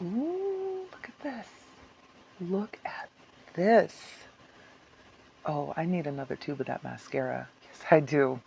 Ooh, look at this. Look at this. Oh, I need another tube of that mascara. Yes, I do.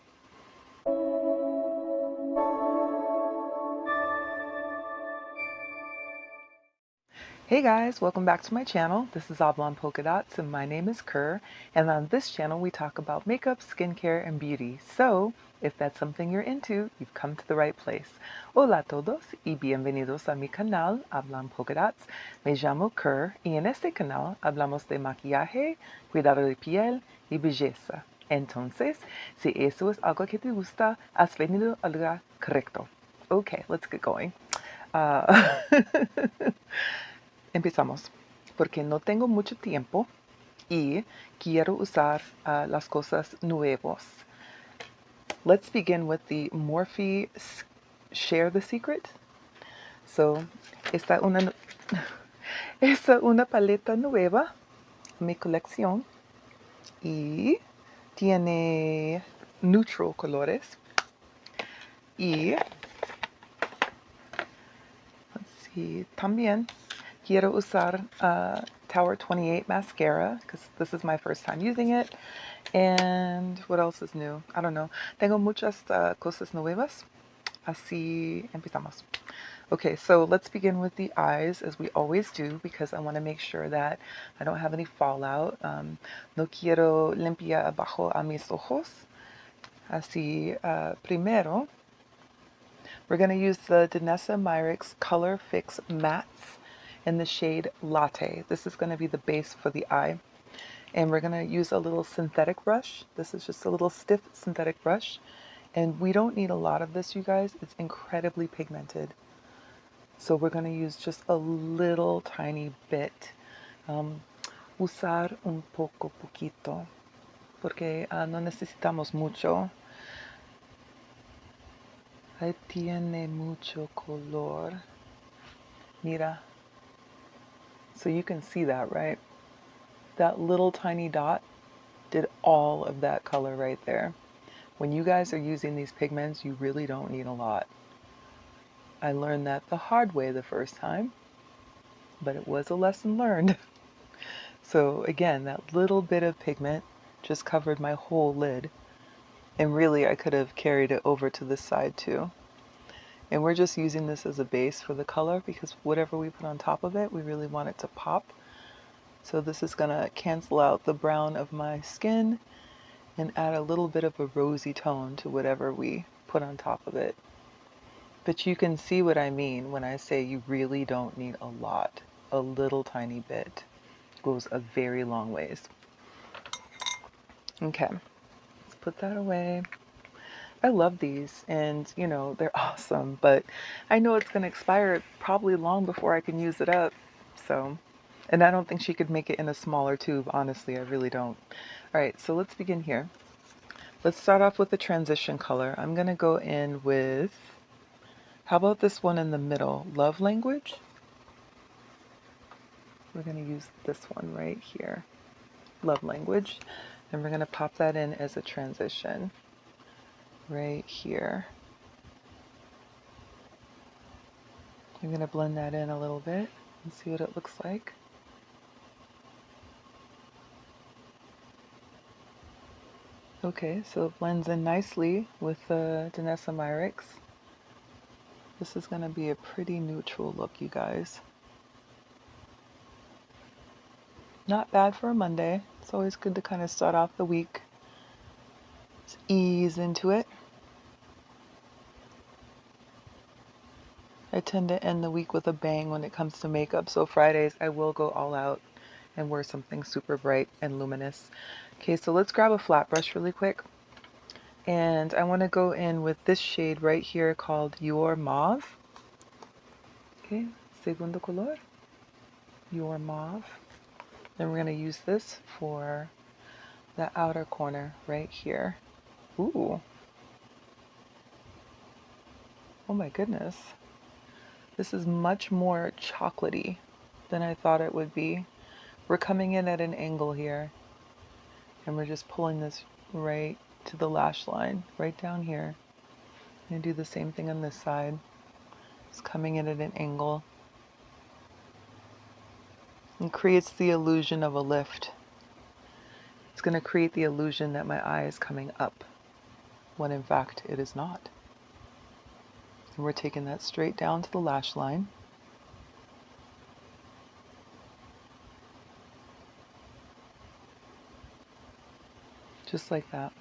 Hey guys, welcome back to my channel. This is Oblong Polka Dots and my name is Kerr, and on this channel we talk about makeup, skincare, and beauty. So, if that's something you're into, you've come to the right place. Hola a todos y bienvenidos a mi canal Oblong Polka Dots. Me llamo Kerr y en este canal hablamos de maquillaje, cuidado de piel y belleza. Entonces, si eso es algo que te gusta, has venido al lugar correcto. Okay, let's get going. Empezamos, porque no tengo mucho tiempo y quiero usar las cosas nuevas. Let's begin with the Morphe Share the Secret. So, esta es una paleta nueva en mi colección y tiene neutral colores y también quiero usar Tower 28 mascara because this is my first time using it. And what else is new? I don't know. Tengo muchas cosas nuevas. Así empezamos. Okay, so let's begin with the eyes as we always do because I want to make sure that I don't have any fallout. No quiero limpiar abajo a mis ojos. Así, primero, we're going to use the Danessa Myricks Color Fix Mattes in the shade Latte. This is going to be the base for the eye. And we're going to use a little synthetic brush. This is just a little stiff synthetic brush. And we don't need a lot of this, you guys. It's incredibly pigmented. So we're going to use just a little tiny bit. Usar un poquito. Porque no necesitamos mucho. Ahí tiene mucho color. Mira. So you can see that, right? That little tiny dot did all of that color right there. When you guys are using these pigments, you really don't need a lot. I learned that the hard way the first time, but it was a lesson learned. So again, that little bit of pigment just covered my whole lid. And really, I could have carried it over to this side too. And we're just using this as a base for the color because whatever we put on top of it, we really want it to pop. So this is going to cancel out the brown of my skin and add a little bit of a rosy tone to whatever we put on top of it. But you can see what I mean when I say you really don't need a lot. A little tiny bit goes a very long ways. Okay, let's put that away. I love these and you know, they're awesome, but I know it's going to expire probably long before I can use it up. So, and I don't think she could make it in a smaller tube, honestly, I really don't. All right, so let's begin here. Let's start off with the transition color. I'm going to go in with, how about this one in the middle, Love Language? We're going to use this one right here, Love Language, and we're going to pop that in as a transition right here. I'm going to blend that in a little bit and see what it looks like. Okay, so it blends in nicely with the Danessa Myricks. This is going to be a pretty neutral look, you guys. Not bad for a Monday. It's always good to kind of start off the week. Just ease into it. I tend to end the week with a bang when it comes to makeup, so Fridays I will go all out and wear something super bright and luminous. Okay, so let's grab a flat brush really quick. And I want to go in with this shade right here called Your Mauve. Okay, segundo color, Your Mauve. Then we're going to use this for the outer corner right here. Ooh. Oh my goodness. This is much more chocolatey than I thought it would be. We're coming in at an angle here. And we're just pulling this right to the lash line, right down here. I'm going to do the same thing on this side. It's coming in at an angle. and creates the illusion of a lift. It's going to create the illusion that my eye is coming up, when in fact it is not. And we're taking that straight down to the lash line. Just like that.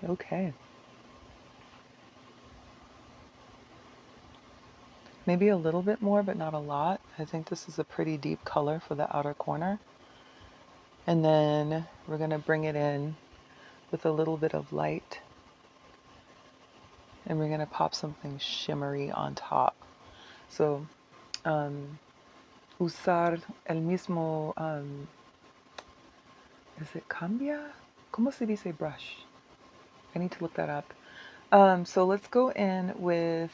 Okay. Maybe a little bit more, but not a lot. I think this is a pretty deep color for the outer corner. And then we're going to bring it in with a little bit of light. And we're going to pop something shimmery on top. So, usar el mismo, is it cambia? ¿Cómo se dice brush? I need to look that up. So let's go in with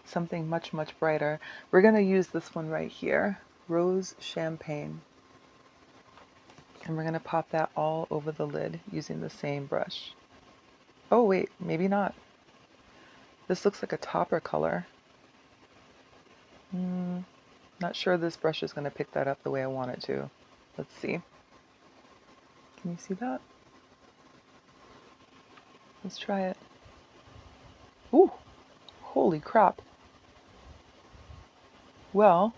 something much, much brighter. We're going to use this one right here, Rose Champagne. And we're going to pop that all over the lid using the same brush. Oh wait, maybe not. This looks like a topper color. Not sure this brush is going to pick that up the way I want it to. Let's see. Can you see that? Let's try it. Ooh, holy crap. Well,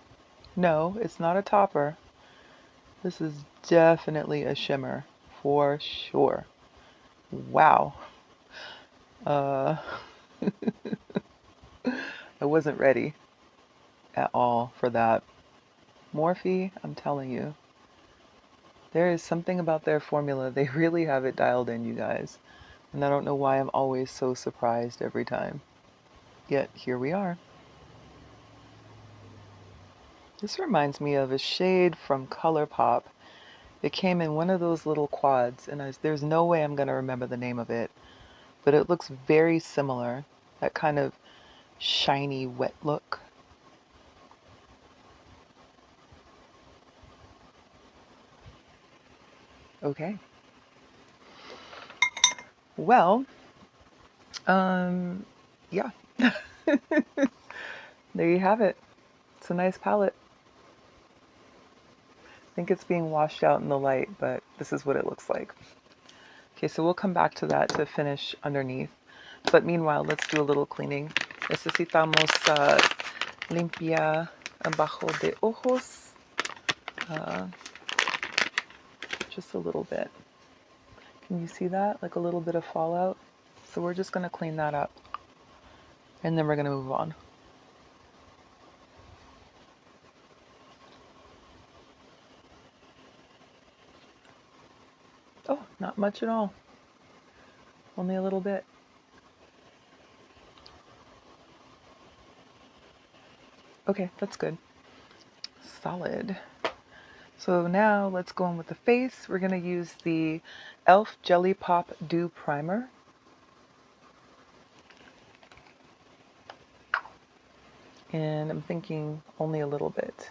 no, it's not a topper. This is definitely a shimmer, for sure. Wow. I wasn't ready at all for that. Morphe, I'm telling you, there is something about their formula. They really have it dialed in, you guys. And I don't know why I'm always so surprised every time. Yet, here we are. This reminds me of a shade from ColourPop. It came in one of those little quads, and there's no way I'm going to remember the name of it. But it looks very similar. That kind of shiny, wet look. Okay. Well, yeah. There you have it. It's a nice palette. I think it's being washed out in the light, but this is what it looks like. Okay, so we'll come back to that to finish underneath. But meanwhile, let's do a little cleaning. Necesitamos limpiar abajo de ojos. Just a little bit. Can you see that? Like a little bit of fallout. So we're just going to clean that up. And then we're going to move on. Oh, not much at all. Only a little bit. Okay, that's good. Solid. So now let's go in with the face. We're going to use the e.l.f. Jellypop Dew Primer. And I'm thinking only a little bit.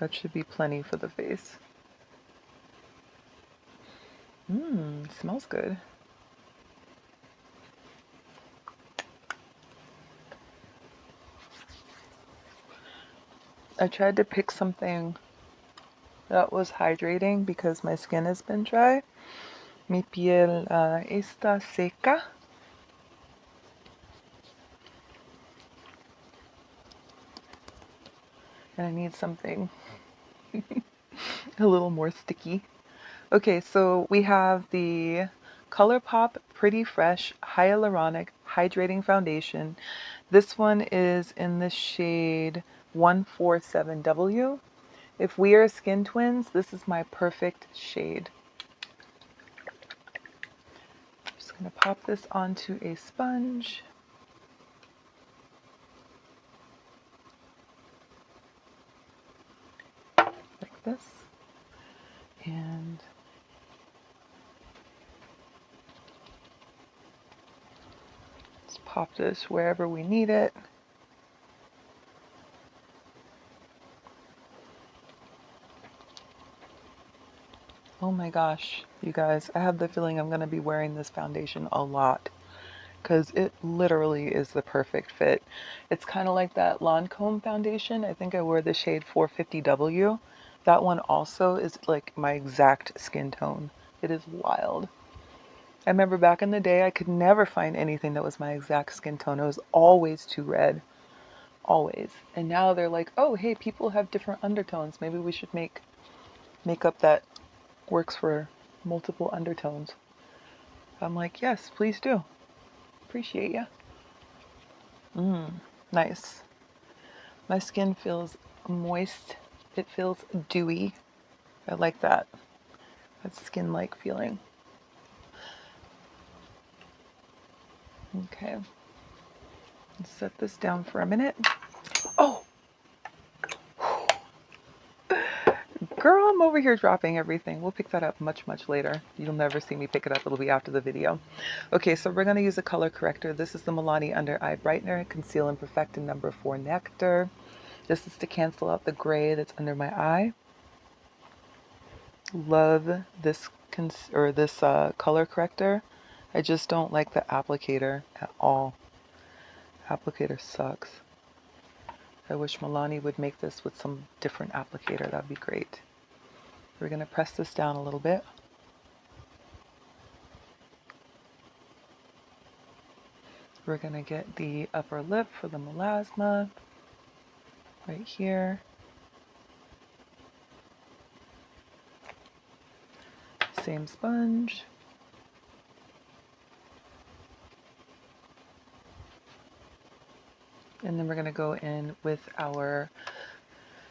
That should be plenty for the face. Smells good. I tried to pick something that was hydrating because my skin has been dry. Mi piel está seca. And I need something a little more sticky. Okay, so we have the ColourPop Pretty Fresh Hyaluronic Hydrating Foundation. This one is in the shade 147W. If we are skin twins, this is my perfect shade. I'm just going to pop this onto a sponge. Like this. And let's pop this wherever we need it. Oh my gosh, you guys, I have the feeling I'm going to be wearing this foundation a lot. because it literally is the perfect fit. It's kind of like that Lancome foundation. I think I wore the shade 450W. That one also is like my exact skin tone. It is wild. I remember back in the day, I could never find anything that was my exact skin tone. It was always too red. Always. And now they're like, oh, hey, people have different undertones. Maybe we should make makeup that works for multiple undertones. I'm like, yes, please do. Appreciate ya. Nice. My skin feels moist. It feels dewy. I like that. That skin-like feeling. Okay. Let's set this down for a minute. Oh! Girl, I'm over here dropping everything. We'll pick that up much, much later. You'll never see me pick it up. It'll be after the video. Okay, so we're going to use a color corrector. This is the Milani Under Eye Brightener, Conceal and Perfect in number 4 Nectar. This is to cancel out the gray that's under my eye. Love this color corrector. I just don't like the applicator at all. Applicator sucks. I wish Milani would make this with some different applicator. That'd be great. We're going to press this down a little bit. We're going to get the upper lip for the melasma right here. Same sponge. And then we're going to go in with our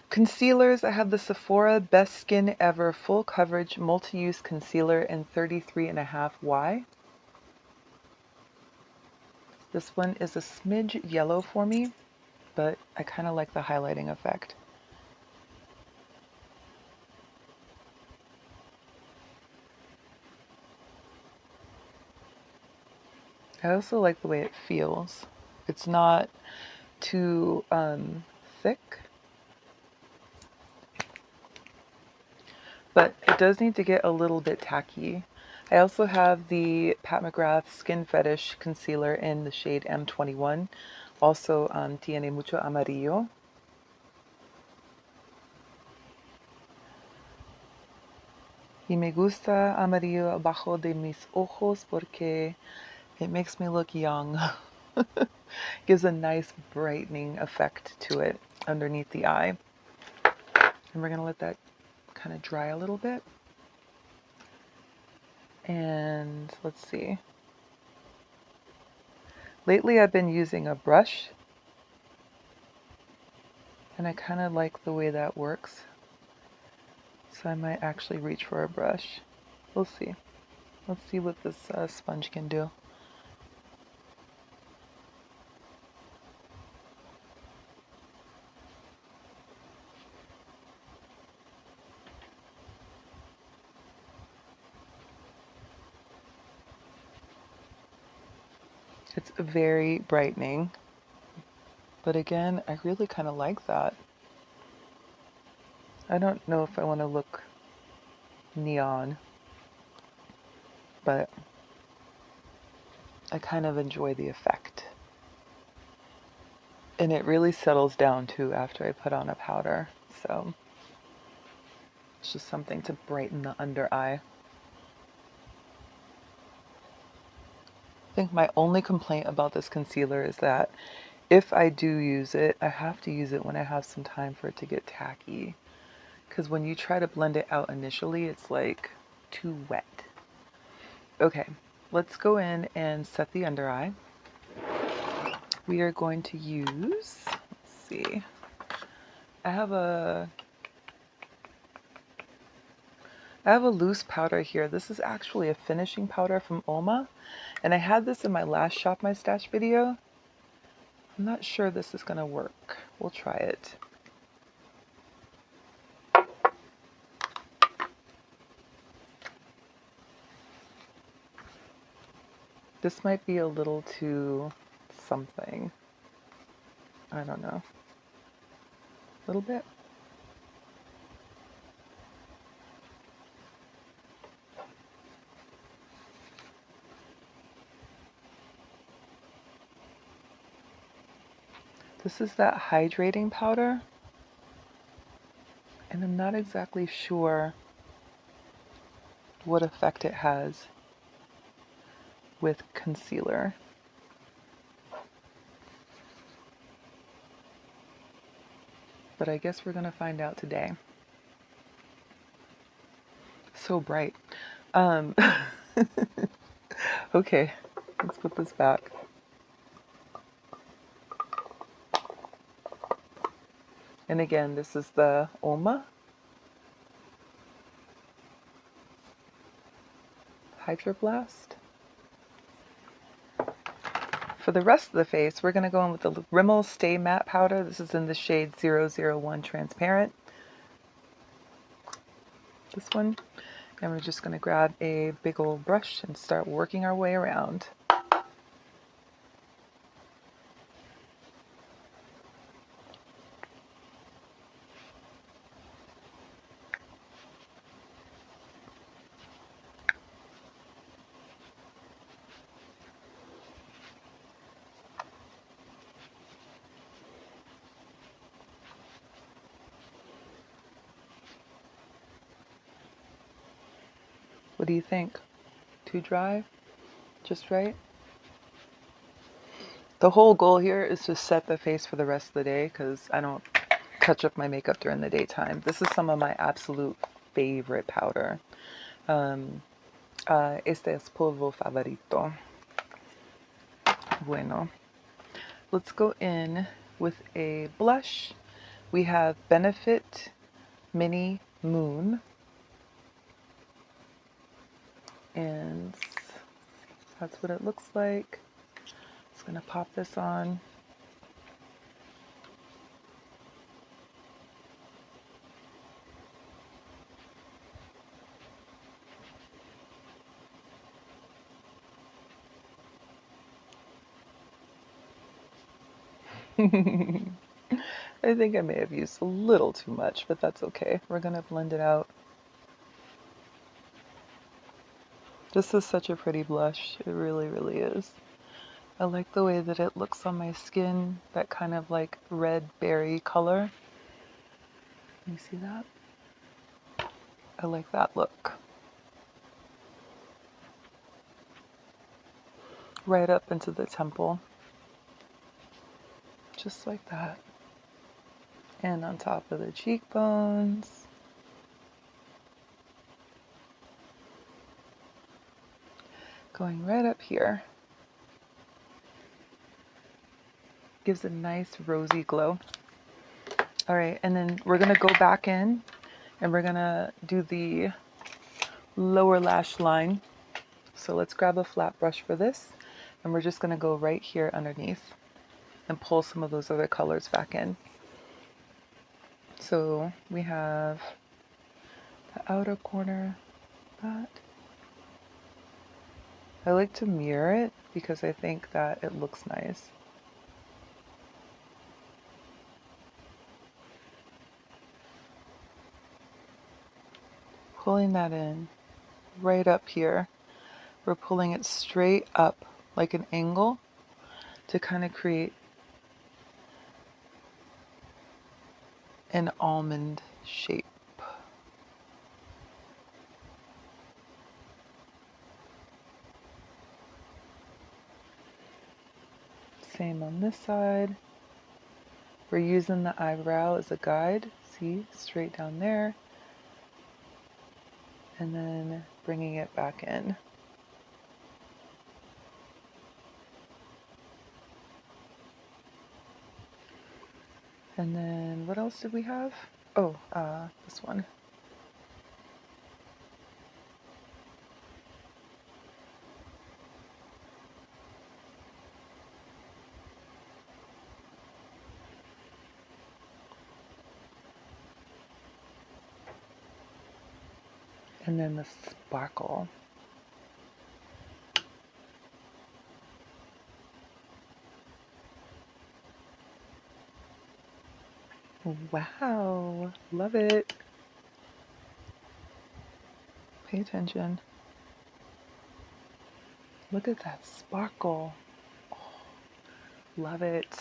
concealers. I have the Sephora Best Skin Ever Full Coverage Multi-Use Concealer in 33.5Y. This one is a smidge yellow for me, but I kind of like the highlighting effect. I also like the way it feels. It's not too thick, but it does need to get a little bit tacky. I also have the Pat McGrath Skin Fetish Concealer in the shade M21. Also, tiene mucho amarillo. Y me gusta amarillo abajo de mis ojos porque it makes me look young. Gives a nice brightening effect to it underneath the eye. And we're going to let that kind of dry a little bit. And let's see. Lately I've been using a brush, and I kind of like the way that works. So I might actually reach for a brush. We'll see. Let's see what this sponge can do. It's very brightening, but again, I really kind of like that. I don't know if I want to look neon, but I kind of enjoy the effect. And it really settles down too after I put on a powder, so it's just something to brighten the under eye. I think my only complaint about this concealer is that if I do use it, I have to use it when I have some time for it to get tacky. Because when you try to blend it out initially, it's like too wet. Okay, let's go in and set the under eye. We are going to use, let's see, I have a loose powder here. This is actually a finishing powder from Uoma, and I had this in my last Shop My Stash video. I'm not sure this is gonna work. We'll try it. This might be a little too something. I don't know. A little bit. This is that hydrating powder, and I'm not exactly sure what effect it has with concealer. But I guess we're gonna find out today. So bright. Okay, let's put this back. And again, this is the Uoma Hydroblast. For the rest of the face, we're going to go in with the Rimmel Stay Matte Powder. This is in the shade 001 Transparent. This one. And we're just going to grab a big old brush and start working our way around. What do you think? Too dry? Just right? The whole goal here is to set the face for the rest of the day because I don't touch up my makeup during the daytime. This is some of my absolute favorite powder. Este es polvo favorito. Bueno. Let's go in with a blush. We have Benefit Mini Moon. And that's what it looks like. Just gonna pop this on. I think I may have used a little too much, but that's okay. We're gonna blend it out. This is such a pretty blush. It really, really is. I like the way that it looks on my skin, that kind of like red berry color. You see that? I like that look. Right up into the temple. Just like that. And on top of the cheekbones. Going right up here. Gives a nice rosy glow. All right, and then we're gonna go back in and we're gonna do the lower lash line. So let's grab a flat brush for this, and we're just gonna go right here underneath and pull some of those other colors back in. So we have the outer corner, that. I like to mirror it because I think that it looks nice. Pulling that in right up here. We're pulling it straight up like an angle to kind of create an almond shape. Same on this side. We're using the eyebrow as a guide. See, straight down there. And then bringing it back in. And then what else did we have? Oh, this one. And then the sparkle. Wow, love it. Pay attention. Look at that sparkle. Oh, love it.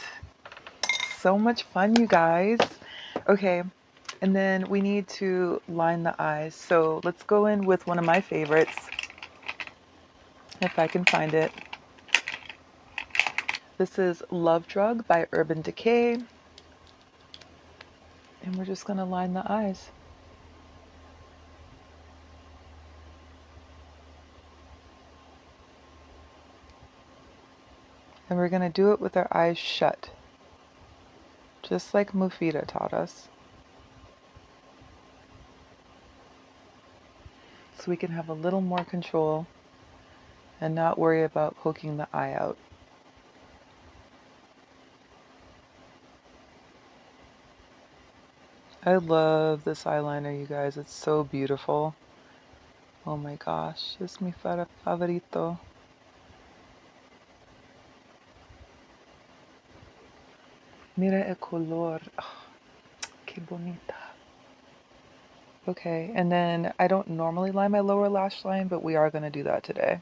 so much fun, you guys. Okay, and then we need to line the eyes. So let's go in with one of my favorites, if I can find it. This is Love Drug by Urban Decay. And we're just gonna line the eyes. And we're gonna do it with our eyes shut, just like Mufida taught us. So we can have a little more control and not worry about poking the eye out. I love this eyeliner, you guys. It's so beautiful. Oh my gosh, es mi favorito. Mira el color. Oh, qué bonita. Okay, and then I don't normally line my lower lash line, but we are going to do that today.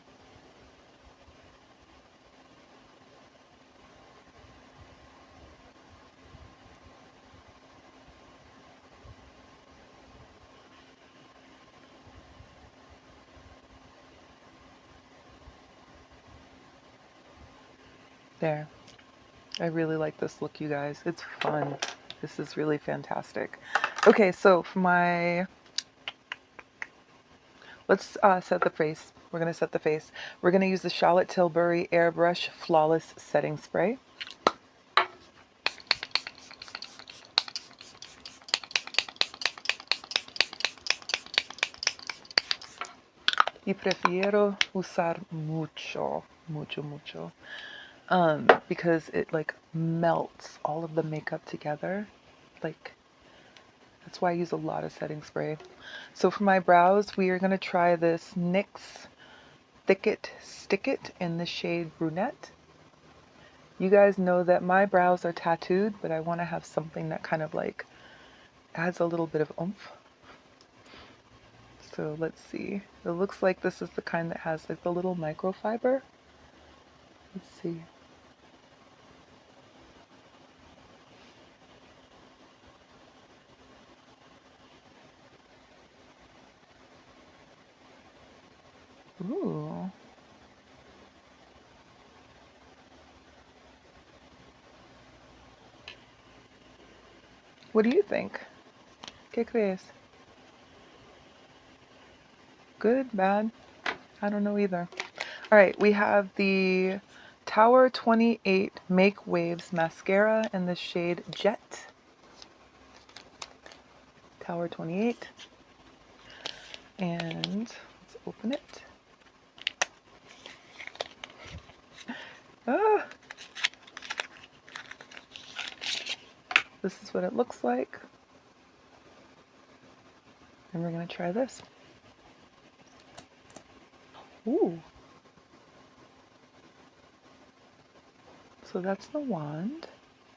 There. I really like this look, you guys. It's fun. This is really fantastic. Okay, so for my... Let's set the face. We're going to set the face. We're going to use the Charlotte Tilbury Airbrush Flawless Setting Spray. Y prefiero usar mucho, because it like melts all of the makeup together. Like, that's why I use a lot of setting spray. So for my brows, we are going to try this NYX Thick It Stick It in the shade Brunette. You guys know that my brows are tattooed, but I want to have something that kind of like adds a little bit of oomph. So let's see. It looks like this is the kind that has like the little microfiber. Let's see. Ooh. What do you think? ¿Qué crees? Good, bad? I don't know either. All right, we have the Tower 28 Make Waves Mascara in the shade Jet. Tower 28. And let's open it. Ah! This is what it looks like. And we're going to try this. Ooh. So that's the wand.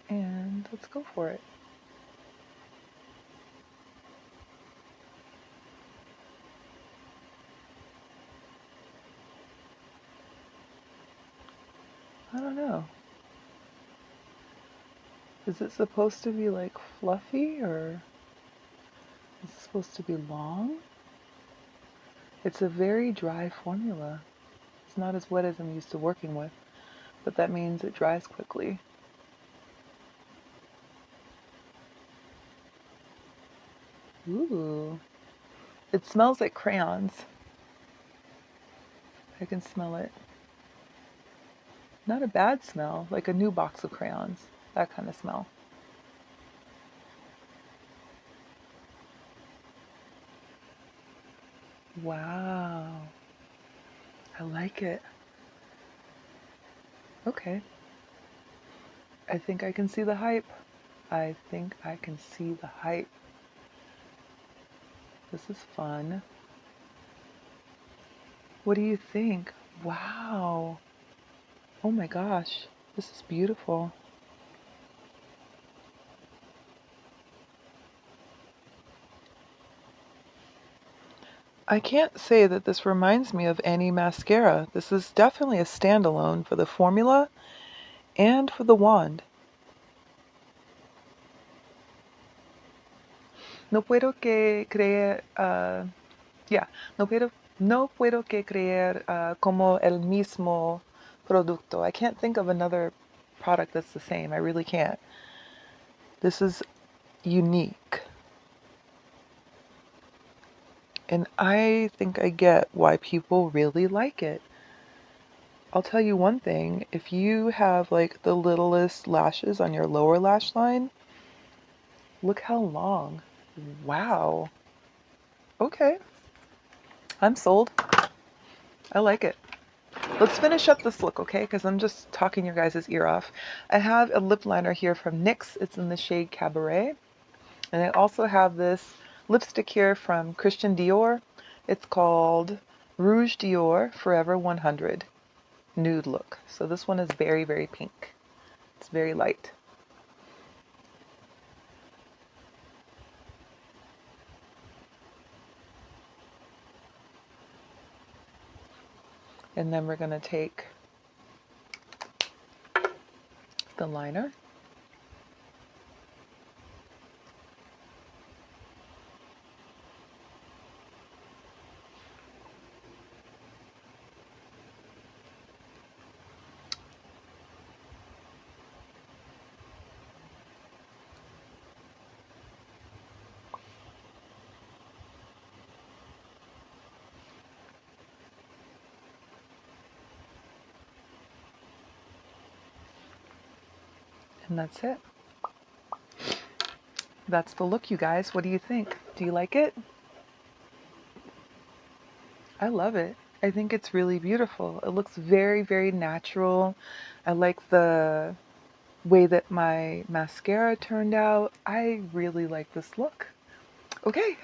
And let's go for it. I don't know. Is it supposed to be like fluffy, or is it supposed to be long? It's a very dry formula. It's not as wet as I'm used to working with, but that means it dries quickly. Ooh. It smells like crayons. I can smell it. Not a bad smell, like a new box of crayons. That kind of smell. Wow. I like it. Okay. I think I can see the hype. I think I can see the hype. This is fun. What do you think? Wow. Oh my gosh. This is beautiful. I can't say that this reminds me of any mascara. This is definitely a standalone for the formula and for the wand. No puedo que creer, yeah, no puedo que creer como el mismo producto. I can't think of another product that's the same. I really can't. This is unique. And I think I get why people really like it. I'll tell you one thing, if you have like the littlest lashes on your lower lash line, look how long. Wow. Okay. I'm sold. I like it. Let's finish up this look, okay? Because I'm just talking your guys' ear off. I have a lip liner here from NYX. It's in the shade Cabaret. And I also have this lipstick here from Christian Dior. It's called Rouge Dior Forever 100 Nude Look. So this one is very, very pink. It's very light. And then we're going to take the liner. And that's it. That's the look, you guys. What do you think? Do you like it? I love it. I think it's really beautiful. It looks very, very natural. I like the way that my mascara turned out. I really like this look. Okay.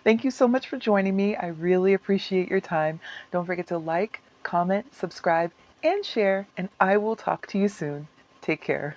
Thank you so much for joining me. I really appreciate your time. Don't forget to like, comment, subscribe, and share, and I will talk to you soon. Take care.